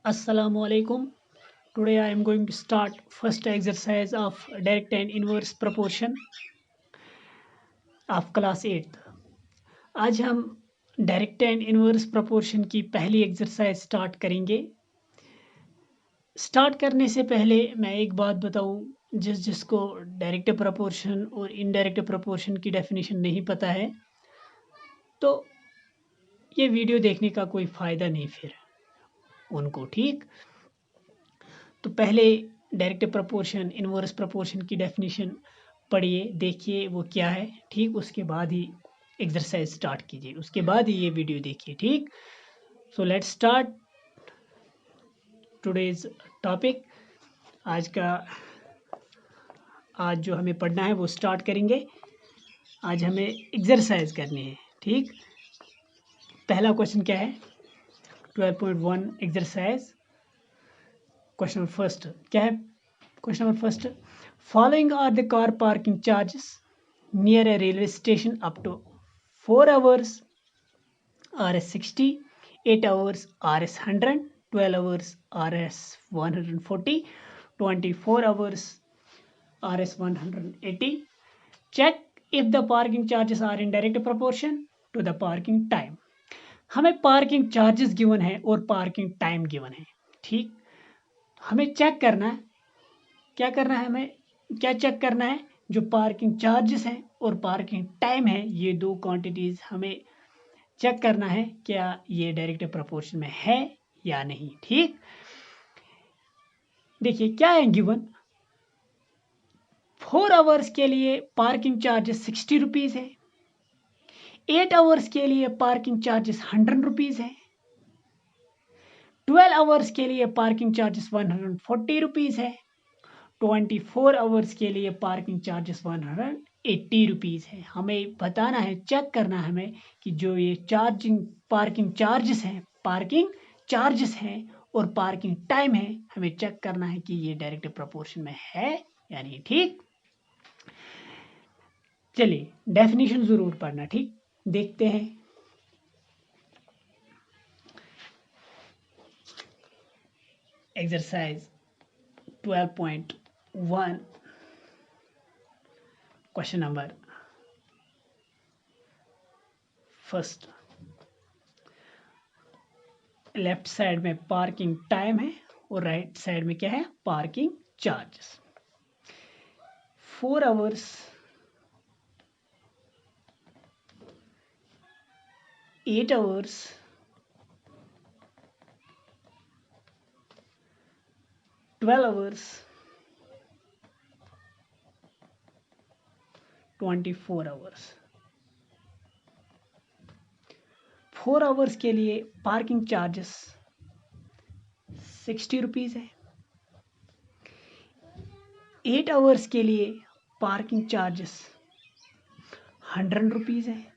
Assalamualaikum. Today I am going to start first exercise of direct and inverse proportion of class 8th. आज हम direct and inverse proportion की पहली exercise start करेंगे। Start करने से पहले मैं एक बात बताऊं, जिसको डायरेक्ट प्रोपोर्शन और इनडायरेक्ट प्रोपोर्शन की डेफिनेशन नहीं पता है तो ये वीडियो देखने का कोई फ़ायदा नहीं फिर उनको, ठीक। तो पहले डायरेक्ट प्रोपोर्शन इनवर्स प्रोपोर्शन की डेफिनेशन पढ़िए, देखिए वो क्या है, ठीक। उसके बाद ही एक्सरसाइज स्टार्ट कीजिए, उसके बाद ही ये वीडियो देखिए, ठीक। So let's start today's topic. आज जो हमें पढ़ना है वो स्टार्ट करेंगे। आज हमें एक्सरसाइज करनी है, ठीक। पहला क्वेश्चन क्या है? 12.1 एक्सरसाइज। क्वेश्चन नंबर फर्स्ट क्या है? Question number first, following are the car parking charges near a railway station up to 4 hours Rs 60, 8 hours Rs 100, 12 hours Rs 140, 24 hours Rs 180. Check if the parking charges are in direct proportion to the parking time. हमें parking charges given है और parking time given है, ठीक। हमें check करना है, क्या करना है, हमें क्या चेक करना है? जो पार्किंग चार्जेस हैं और पार्किंग टाइम है, ये दो क्वांटिटीज हमें चेक करना है क्या ये डायरेक्ट प्रोपोर्शन में है या नहीं, ठीक। देखिए क्या है गिवन। 4 आवर्स के लिए पार्किंग चार्जेस 60 रुपीज है, 8 आवर्स के लिए पार्किंग चार्जेस 100 रुपीज है, 12 आवर्स के लिए पार्किंग चार्जेस 140 रुपीज है, 24 आवर्स के लिए पार्किंग चार्जेस 180 रुपीज़ है। हमें बताना है, चेक करना है हमें कि जो ये पार्किंग चार्जेस हैं और पार्किंग टाइम है, हमें चेक करना है कि ये डायरेक्ट प्रोपोर्शन में है या नहीं, ठीक। चलिए डेफिनेशन जरूर पढ़ना, ठीक। देखते हैं। Exercise 12.1 question number first. Left side में पार्किंग टाइम है और राइट साइड में क्या है? Parking charges. 4 hours 8 hours 12 hours 24 hours. 4 hours के लिए पार्किंग चार्जेस 60 रुपीज़ है, 8 आवर्स के लिए पार्किंग चार्जेस 100 रुपीज़ है,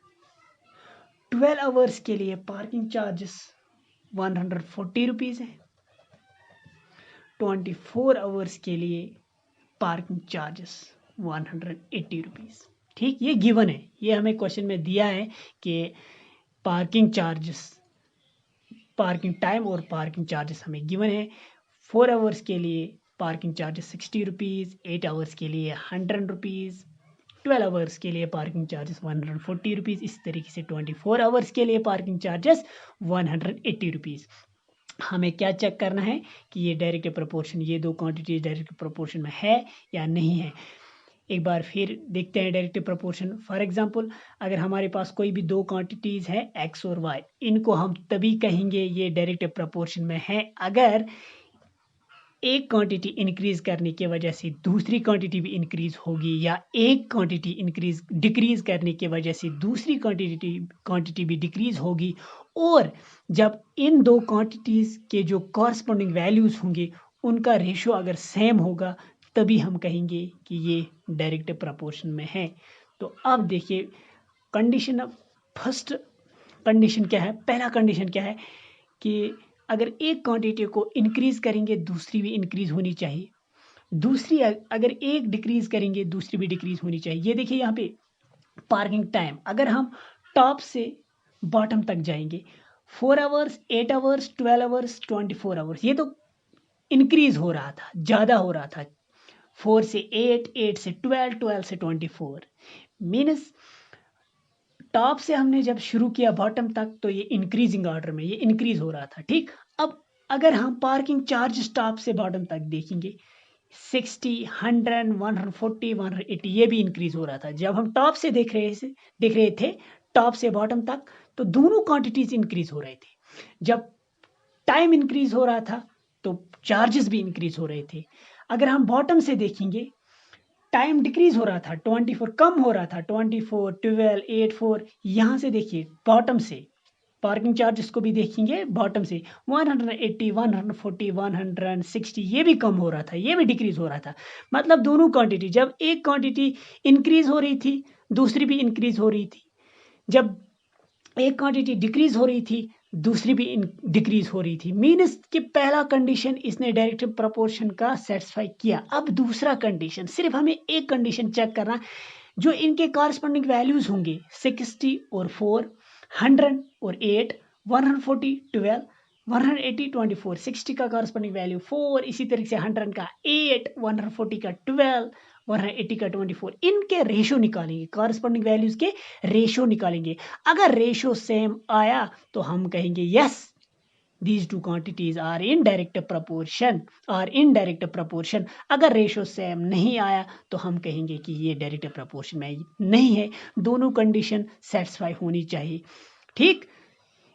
12 आवर्स के लिए पार्किंग चार्जेस 140 रुपीज़ है, 24 आवर्स के लिए पार्किंग चार्जेस 180 रुपीज़, ठीक। ये गिवन है, ये हमें क्वेश्चन में दिया है कि पार्किंग चार्जेस, पार्किंग टाइम और पार्किंग चार्जेस हमें गिवन है। 4 आवर्स के लिए पार्किंग चार्जेस 60 रुपीज़, 8 आवर्स के लिए 100 रुपीज़, 12 आवर्स के लिए पार्किंग चार्जेस 140 रुपीज़। इस तरीके से 24 आवर्स के लिए पार्किंग चार्जेस 180 रुपीज़। हमें क्या चेक करना है कि ये डायरेक्ट प्रोपोर्शन, ये दो क्वांटिटी डायरेक्ट प्रोपोर्शन में है या नहीं है। एक बार फिर देखते हैं डायरेक्ट प्रोपोर्शन। फॉर एग्जांपल, अगर हमारे पास कोई भी दो क्वांटिटीज़ हैं एक्स और वाई, इनको हम तभी कहेंगे ये डायरेक्ट प्रोपोर्शन में है अगर एक क्वांटिटी इंक्रीज करने की वजह से दूसरी क्वांटिटी भी इंक्रीज होगी, या एक क्वांटिटी डिक्रीज करने की वजह से दूसरी क्वांटिटी भी डिक्रीज होगी, और जब इन दो क्वांटिटीज़ के जो कॉरस्पॉन्डिंग वैल्यूज़ होंगे उनका रेशो अगर सेम होगा तभी हम कहेंगे कि ये डायरेक्ट प्रोपोर्शन में है। तो अब देखिए कंडीशन, अब फर्स्ट कंडीशन क्या है? पहला कंडीशन क्या है कि अगर एक क्वांटिटी को इंक्रीज करेंगे दूसरी भी इंक्रीज होनी चाहिए, दूसरी अगर एक डिक्रीज करेंगे दूसरी भी डिक्रीज होनी चाहिए। ये देखिए यहाँ पे पार्किंग टाइम, अगर हम टॉप से बॉटम तक जाएंगे, 4 आवर्स, 8 आवर्स, 12 आवर्स, 24 आवर्स, ये तो इंक्रीज हो रहा था, ज़्यादा हो रहा था। 4 से 8, 8 से 12, 12 से 24, मीन्स टॉप से हमने जब शुरू किया बॉटम तक तो ये इंक्रीजिंग ऑर्डर में ये इंक्रीज हो रहा था। ठीक, अब अगर हम पार्किंग चार्ज टॉप से बॉटम तक देखेंगे 60, 100, 140, 180 ये भी इंक्रीज हो रहा था। जब हम टॉप से देख रहे थे टॉप से बॉटम तक, तो दोनों क्वांटिटीज इंक्रीज हो रहे थे। जब टाइम इंक्रीज हो रहा था तो चार्जेस भी इंक्रीज हो रहे थे। अगर हम बॉटम से देखेंगे टाइम डिक्रीज हो रहा था, 24 कम हो रहा था, 24, 12, 8, 4। यहाँ से देखिए बॉटम से पार्किंग चार्जेस को भी देखेंगे बॉटम से 180, 140, 160 ये भी कम हो रहा था, ये भी डिक्रीज हो रहा था। मतलब दोनों क्वांटिटी, जब एक क्वांटिटी इंक्रीज हो रही थी दूसरी भी इंक्रीज हो रही थी, जब एक क्वांटिटी डिक्रीज हो रही थी दूसरी भी डिक्रीज हो रही थी। मीन्स कि पहला कंडीशन इसने डायरेक्ट प्रपोर्शन का सेटिस्फाई किया। अब दूसरा कंडीशन, सिर्फ हमें एक कंडीशन चेक करना, जो इनके कॉरस्पॉन्डिंग वैल्यूज होंगे 60 और 4, 100 और 8, 140, 12, 180, 24, 60 का कॉरस्पॉन्डिंग वैल्यू 4, इसी तरीके से 100 का 8, 140 का 12, 180 का 24, इनके रेशो निकालेंगे, कॉरस्पॉन्डिंग वैल्यूज के रेशो निकालेंगे। अगर रेशो सेम आया तो हम कहेंगे yes these two quantities are in direct proportion। अगर रेशो सेम नहीं आया तो हम कहेंगे कि ये डायरेक्ट प्रपोर्शन में नहीं है। दोनों कंडीशन सेटिस्फाई होनी चाहिए। ठीक,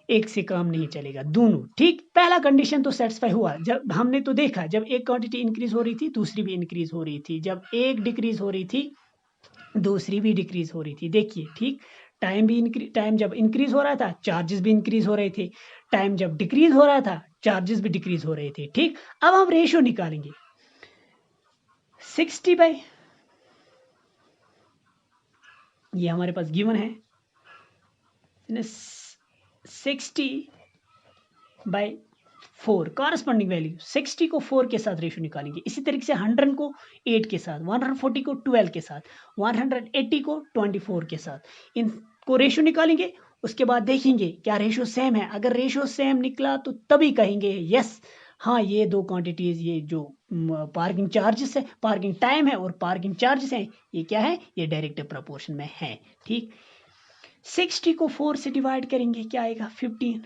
एक से काम नहीं चलेगा, दोनों। ठीक, पहला कंडीशन तो सेटिस्फाई हुआ, जब हमने तो देखा जब एक क्वांटिटी इंक्रीज हो रही थी दूसरी भी इंक्रीज हो रही थी, जब एक डिक्रीज हो रही थी दूसरी भी डिक्रीज हो रही थी। देखिए, ठीक, टाइम जब इंक्रीज हो रहा था चार्जेस भी इंक्रीज हो रहे थे, टाइम जब डिक्रीज हो रहा था चार्जेस भी डिक्रीज हो रहे थे। ठीक, अब हम रेशियो निकालेंगे 60 बाई, ये हमारे पास गिवन है 60 बाई 4, कॉरस्पॉन्डिंग वैल्यू 60 को 4 के साथ रेशियो निकालेंगे। इसी तरीके से 100 को 8 के साथ, 140 को 12 के साथ, 180 को 24 के साथ, इनको रेशियो निकालेंगे। उसके बाद देखेंगे क्या रेशियो सेम है। अगर रेशियो सेम निकला तो तभी कहेंगे यस, हाँ ये दो क्वांटिटीज, ये जो पार्किंग चार्जेस है, पार्किंग टाइम है और पार्किंग चार्जेस है, ये क्या है, ये डायरेक्ट प्रपोर्शन में है। ठीक, 60 को 4 से डिवाइड करेंगे, क्या आएगा 15,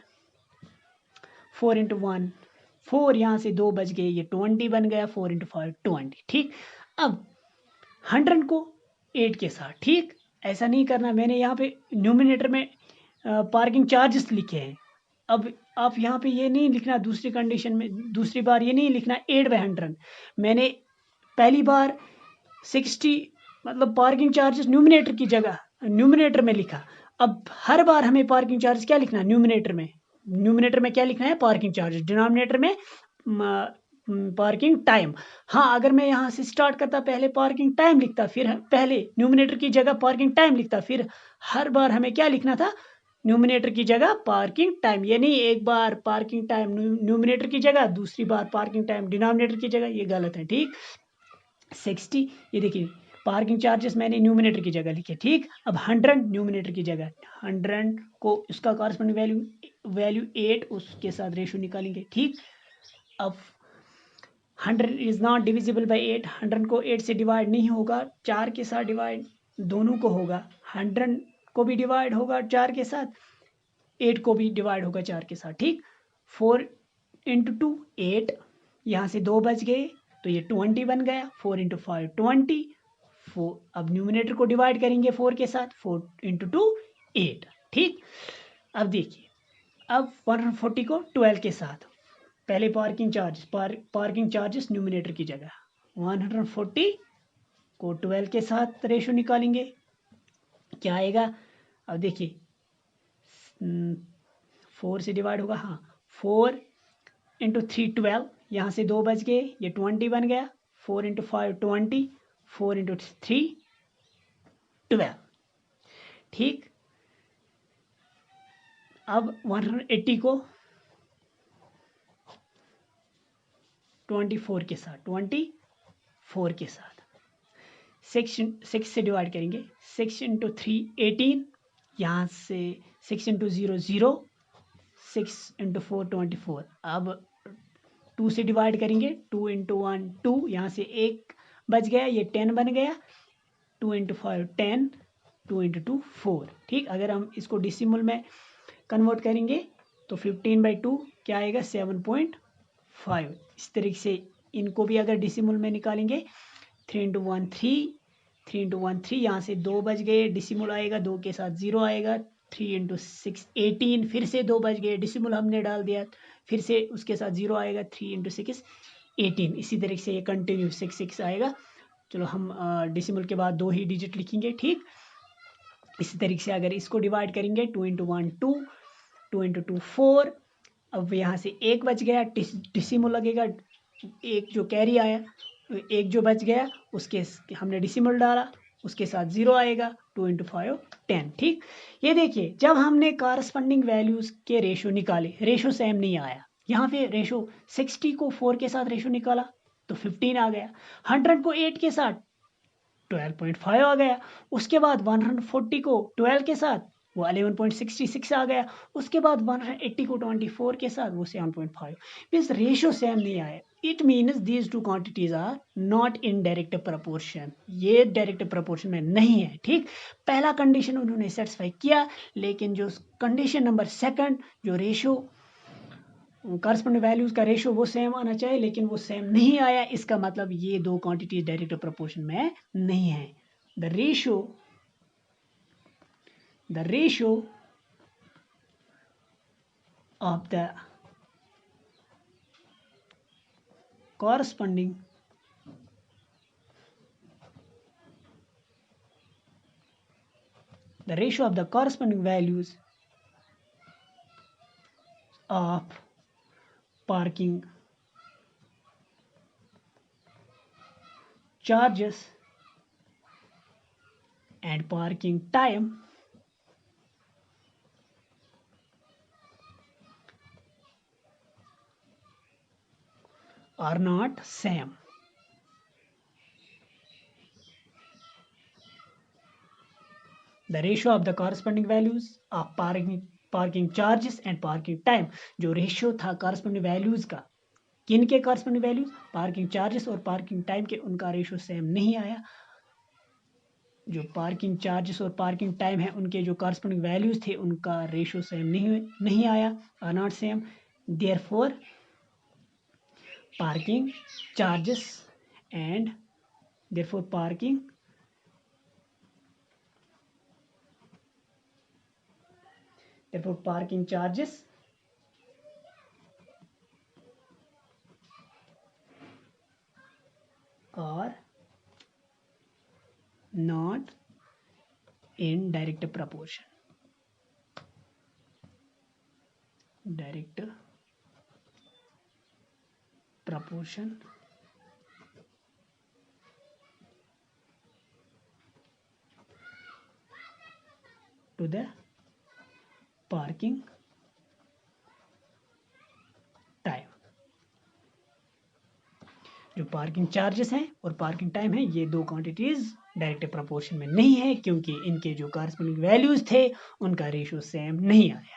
4 इंटू 1 4, यहाँ से 2 बच गए, ये 20 बन गया, 4 इंटू 5 20। ठीक, अब 100 को 8 के साथ। ठीक, ऐसा नहीं करना, मैंने यहाँ पे न्यूमिनेटर में पार्किंग चार्जेस लिखे हैं। अब आप यहाँ पे ये नहीं लिखना, दूसरी कंडीशन में दूसरी बार ये नहीं लिखना 8/100, मैंने पहली बार 60 मतलब पार्किंग चार्जेस न्यूमिनेटर की जगह न्यूमिनेटर में लिखा। अब हर बार हमें पार्किंग चार्ज क्या लिखना है न्यूमिनेटर में क्या लिखना है पार्किंग चार्जेस, डिनोमिनेटर में पार्किंग टाइम। हाँ, अगर मैं यहाँ से स्टार्ट करता, पहले पार्किंग टाइम लिखता, फिर पहले न्यूमिनेटर की जगह पार्किंग टाइम लिखता, फिर हर बार हमें क्या लिखना था न्यूमिनेटर की जगह पार्किंग टाइम। ये नहीं एक बार पार्किंग टाइम न्यूमिनेटर की जगह, दूसरी बार पार्किंग टाइम डिनोमिनेटर की जगह, ये गलत है। ठीक, 60, ये देखिए पार्किंग चार्जेस मैंने न्यूमिनेटर की जगह लिखे। ठीक, अब 100 न्यूमिनेटर की जगह, 100 को उसका कॉरस्पॉन्डिंग वैल्यू 8, उसके साथ रेशियो निकालेंगे। ठीक, अब 100 इज नॉट डिविजिबल बाई 8, 100 को 8 से डिवाइड नहीं होगा, 4 के साथ डिवाइड दोनों को होगा, 100 को भी डिवाइड होगा 4 के साथ, 8 को भी डिवाइड होगा 4 के साथ। ठीक, 4 इंटू 2 8, यहाँ से 2 बच गए तो ये 20 बन गया, 4 इंटू 5 20, 4। अब न्यूमिनेटर को डिवाइड करेंगे 4 के साथ, 4 इंटू 2 8। ठीक, अब देखिए, अब 140 को 12 के साथ, पहले पार्किंग चार्जेस न्यूमिनेटर की जगह 140 को 12 के साथ रेशो निकालेंगे, क्या आएगा। अब देखिए 4 से डिवाइड होगा, हाँ 4 इंटू 3 12, यहाँ से 2 बच गए, ये 20 बन गया, 4 इंटू 5 20, 4 इंटू 3 12। ठीक, अब 180 को 24 के साथ, 24 के साथ 6 से डिवाइड करेंगे, 6 इंटू 3 18, यहाँ से 6 इंटू 0 0, 6 × 4 24। अब 2 से डिवाइड करेंगे, 2 × 1 2, यहाँ से 1 बच गया, ये 10 बन गया, 2 × 5 10, 2 × 2 4। ठीक, अगर हम इसको डेसिमल में कन्वर्ट करेंगे तो 15/2 क्या आएगा 7.5। इस तरीके से इनको भी अगर डेसिमल में निकालेंगे 3 × 1 3, 3 × 1 3, यहाँ से 2 बच गए, डेसिमल आएगा, 2 के साथ 0 आएगा, 3 × 6 18, फिर से 2 बच गए, डेसिमल हमने डाल दिया, फिर से उसके साथ 0 आएगा, 3 × 6 18। इसी तरीके से ये कंटिन्यू 6 6 आएगा। चलो हम डेसिमल के बाद 2 ही डिजिट लिखेंगे। ठीक, इसी तरीके से अगर इसको डिवाइड करेंगे 2 × 1 2, 2 × 2 4। अब यहाँ से 1 बच गया, डेसिमल लगेगा, एक जो कैरी आया, एक जो बच गया उसके हमने डेसिमल डाला, उसके साथ 0 आएगा, 2 × 5 10। ठीक, ये देखिए जब हमने कॉरस्पॉन्डिंग वैल्यूज के रेशो निकाले, रेशो सेम नहीं आया। यहाँ पे रेशो 60 को 4 के साथ रेशो निकाला तो 15 आ गया, 100 को 8 के साथ 12.5 आ गया, उसके बाद 140 को 12 के साथ वो 11.66 आ गया, उसके बाद 180 को 24 के साथ वो 7.5। मीन्स रेशो सेम नहीं आया। It means these two quantities are not in direct proportion, ये डायरेक्ट प्रपोर्शन में नहीं है। ठीक, पहला कंडीशन उन्होंने सेटिस्फाई किया, लेकिन जो कंडीशन नंबर सेकंड, जो रेशो कॉरस्पॉन्डिंग वैल्यूज का रेशो वो सेम आना चाहिए, लेकिन वो सेम नहीं आया। इसका मतलब ये दो क्वांटिटीज डायरेक्ट प्रोपोर्शन में नहीं है। The ratio of the corresponding values of parking charges and parking time are not same. The ratio of the corresponding values of parking charges and parking time, जो रेशियो था corresponding values का, किन के corresponding values, parking charges और parking time के, उनका ratio same नहीं आया। जो parking charges और parking time है उनके जो corresponding values थे उनका रेशियो सेम नहीं आया, are not same. Therefore parking charges and parking charges are not in direct proportion. Direct proportion to the parking time. जो पार्किंग चार्जेस हैं और पार्किंग टाइम है, ये दो क्वांटिटीज डायरेक्ट प्रोपोर्शन में नहीं है, क्योंकि इनके जो कॉरस्पॉन्डिंग वैल्यूज थे उनका रेशियो सेम नहीं आया।